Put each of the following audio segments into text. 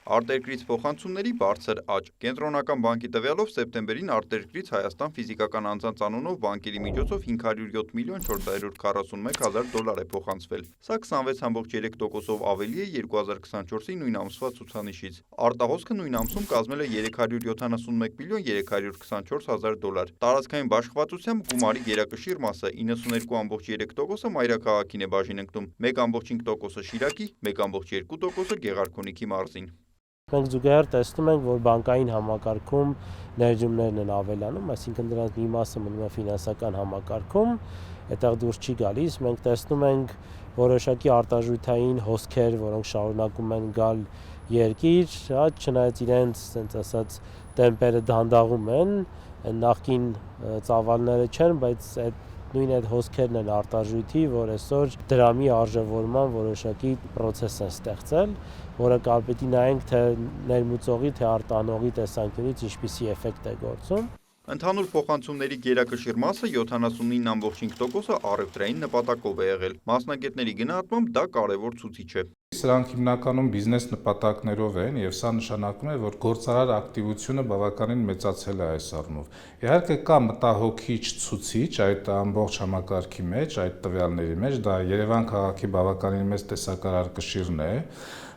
Արտերկրից փոխանցումների բարձր աճ։ Կենտրոնական բանկի տվյալով սեպտեմբերին արտերկրից Հայաստան ֆիզիկական անձանց անունով բանկերի միջոցով 507 միլիոն 441 հազար դոլար է փոխանցվել։ Սա 26,3%-ով ավելի է 2024-ի նույն ամսվա ցուցանիշից։ Արտահոսքը նույն ամսում կազմել է 371 միլիոն 324 հազար դոլար։ Տարածքային բաշխվածությամբ գումարի գերակշիռ մասը 92,3%-ը մայրաքաղաքին է բաժին ընկնում, 1,5%-ը Շիրակի, 1,2%-ը Գեղարքունիքի մարզին։ Մենք զուգահեռ տեսնում ենք, որ բանկային համակարգում ներդրումներն են ավելանում, այսինքն դրանց մի մասը մնում է ֆինանսական համակարգում, այդտեղ դուրս չի գալիս, մենք տեսնում ենք որոշակի արտարժութային հոսքեր, որոնք շարունակում են գալ երկիր, չնայած իրենց, ասենց ասած, տեմպերը դանդաղում են, նախկին ծավալները չեն, բայց նույն այդ հոսքերն են արտարժույթի, որ այսօր դրամի արժևորման որոշակի պրոցես են ստեղծել, որը կարպետի նայենք թե ներմուծողի, թե արտանողի տեսանկյունից ինչպիսի էֆեկտ է գործում։ Ընդհանուր փոխանցումների գերակշիռ մասը 79,5%-ը առևտրային նպատակով է եղել։ Մասնագետների գնահատմամբ դա կարևոր ցուցիչ է։ Սրանք հիմնականում բիզնես նպատակներով են եւ սա նշանակում է, որ գործարար ակտիվությունը բավականին մեծացել է այս առումով։ Իհարկե կա մտահոգիչ ցուցիչ այդ ամբողջ համակարգի մեջ, այդ տվյալների մեջ, դա Երևան քաղաքի բավականին մեծ տեսակարար կշիռն է,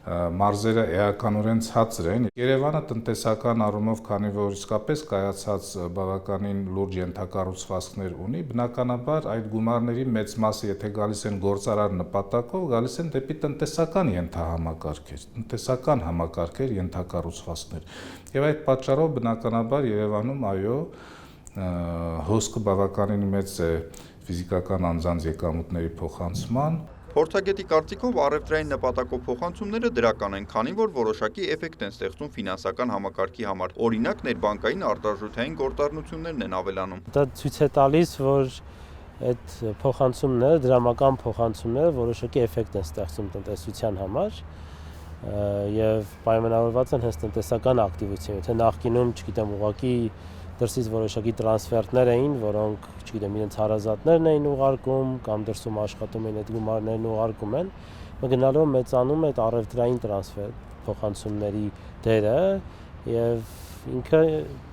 մարզերը էականորեն ցածր են։ Երևանը տնտեսական առումով, քանի որ իսկապես կայացած բավականին լուրջ ենթակառուցվածքներ ունի, բնականաբար այդ գումարների մեծ մասը, եթե գալիս են գործարար նպատակով, գալիս են դեպի տնտեսական համակարգեր, ենթակառուցվածքներ։ Եվ այդ պատճառով բնականաբար Երևանում այո, հոսքը բավականին մեծ է ֆիզիկական անձանց եկամուտների փոխանցման։ Փորձագետի կարծիքով առևտրային նպատակով փոխանցումները դրական են, քանի որ որոշակի էֆեկտ են ստեղծում ֆինանսական համակարգի համար։ Օրինակ, ներբանկային արտարժութային գործառնություններն են ավելանում։ Դա ցույց է տալիս, որ այդ փոխանցումները, դրամական փոխանցումները որոշակի էֆեկտ են ստեղծում տնտեսության համար եւ պայմանավորված են հենց տնտեսական ակտիվությամբ։ Եթե նախկինում, չգիտեմ, ուղղակի դրսից որոշակի տրանսֆերտներ էին, որոնք, չգիտեմ, իրենց հարազատներն էին ուղարկում կամ դրսում աշխատում էին, այդ գումարներն ուղարկում են, գնալով մեծանում է այդ առևտրային տրանսֆեր փոխանցումների դերը եւ ինքը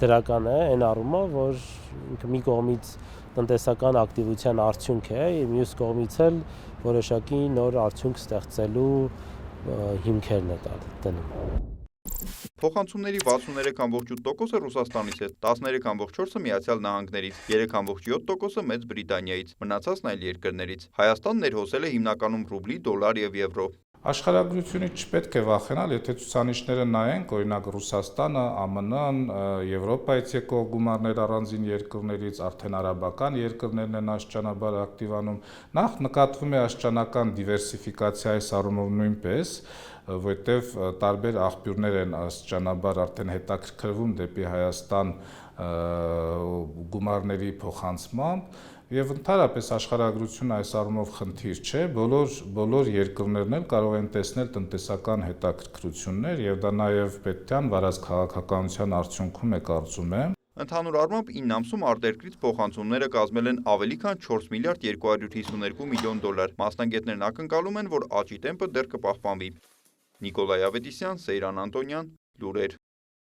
դրական է այն առումով, որ ինքը մի կողմից տնտեսական ակտիվության արդյունք է, եւ մյուս կողմից էլ որոշակի նոր արդյունք ստեղծելու հիմքերն է դնում։ Փոխանցումների 63,8%-ը Ռուսաստանից է, 13,4%-ը Միացյալ Նահանգներից, 3,7%-ը Մեծ Բրիտանիայից, մնացածն այլ երկրներից։ Հայաստան ներհոսել է հիմնականում ռուբլի, դոլար եւ եվրո։ Աշխարհագրությունից չպետք է վախենալ, եթե ցուցանիշները նայենք, օրինակ Ռուսաստանը, ԱՄՆ-ն, Եվրոպայից եկող գումարներ առանձին երկրներից, արդեն արաբական երկրներն են աստիճանաբար ակտիվանում։ Նախ նկատվում է աստիճանական դիվերսիֆիկացիա այս առումով նույնպես, որտեղ տարբեր աղբյուրներ են աստիճանաբար արդեն հետաքրքրվում դեպի Հայաստան գումարների փոխանցմամբ եւ ընդհանրապես աշխարհագրությունը այս առումով խնդիր չէ, բոլոր երկրներն էլ կարող են տեսնել տնտեսական հետաքրքրություններ եւ դա նաեւ պետության վարած քաղաքականության արդյունքում է, կարծում եմ։ Ընդհանուր առմամբ 9 ամսում արտերկրից փոխանցումները կազմել են ավելի քան 4 միլիարդ 252 միլիոն դոլար։ Մասնագետներն ակնկալում են, որ աճի տեմպը դեռ կպահպանվի։ Նիկոլայ Ավետիսյան, Սեյրան Անտոնյան, լուրեր։